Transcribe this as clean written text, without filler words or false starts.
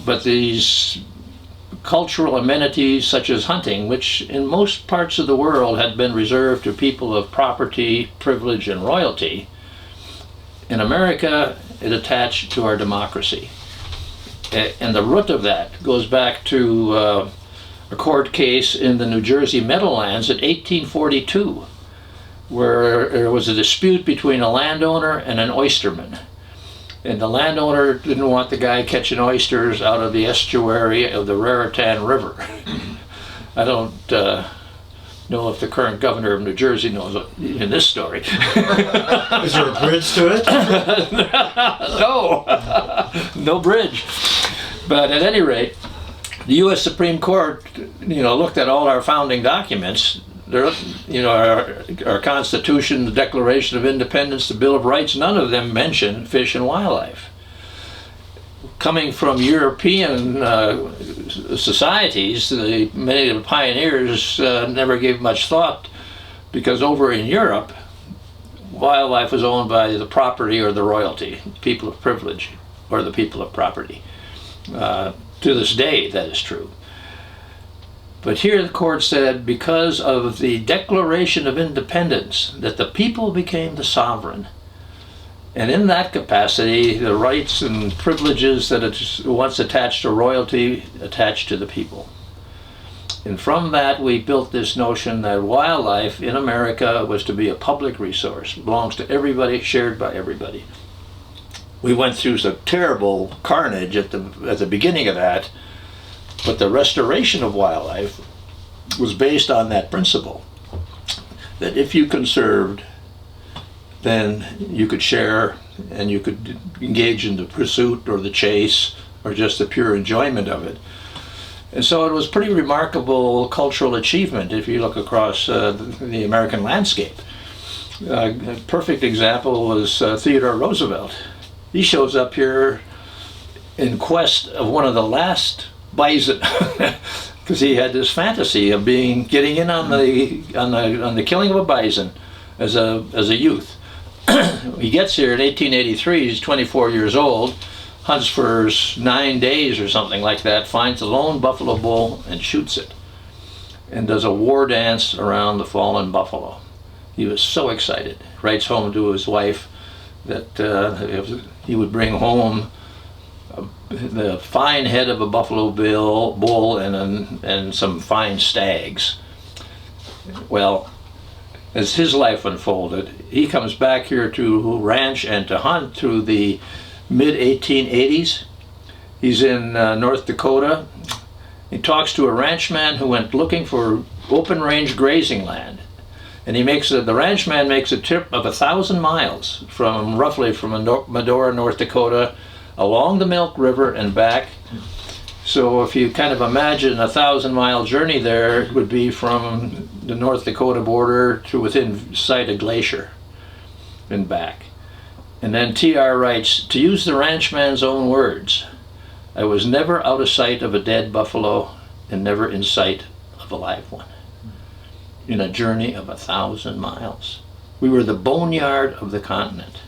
But these cultural amenities such as hunting, which in most parts of the world had been reserved to people of property, privilege, and royalty, in America it attached to our democracy. And the root of that goes back to a court case in the New Jersey Meadowlands in 1842, where there was a dispute between a landowner and an oysterman. And the landowner didn't want the guy catching oysters out of the estuary of the Raritan River. I don't know if the current governor of New Jersey knows in this story. Is there a bridge to it? No, no bridge. But at any rate, the U.S. Supreme Court, looked at all our founding documents. Our Constitution, the Declaration of Independence, the Bill of Rights, none of them mention fish and wildlife. Coming from European societies, many of the pioneers never gave much thought, because over in Europe, wildlife was owned by the property or the royalty, people of privilege or the people of property. To this day, that is true. But here the court said, because of the Declaration of Independence, that the people became the sovereign. And in that capacity, the rights and privileges that it once attached to royalty attached to the people. And from that, we built this notion that wildlife in America was to be a public resource, belongs to everybody, shared by everybody. We went through some terrible carnage at the beginning of that, but the restoration of wildlife was based on that principle, that if you conserved, then you could share and you could engage in the pursuit or the chase or just the pure enjoyment of it. And so it was pretty remarkable cultural achievement if you look across the American landscape. A perfect example was Theodore Roosevelt. He shows up here in quest of one of the last bison, because he had this fantasy of getting in on the killing of a bison as a youth. He gets here in 1883. He's 24 years old, hunts for 9 days or something like that, finds a lone buffalo bull and shoots it, and does a war dance around the fallen buffalo. He was so excited. Writes home to his wife that he would bring home the fine head of a buffalo bull and some fine stags. Well, as his life unfolded, he comes back here to ranch and to hunt through the mid-1880s. He's in North Dakota. He talks to a ranchman who went looking for open range grazing land. And the ranchman makes a trip of 1,000 miles roughly from Medora, North Dakota, along the Milk River and back. So if you kind of imagine a 1,000-mile journey there, it would be from the North Dakota border to within sight of Glacier and back. And then T.R. writes, to use the ranchman's own words, I was never out of sight of a dead buffalo and never in sight of a live one. In a journey of 1,000 miles. We were the boneyard of the continent.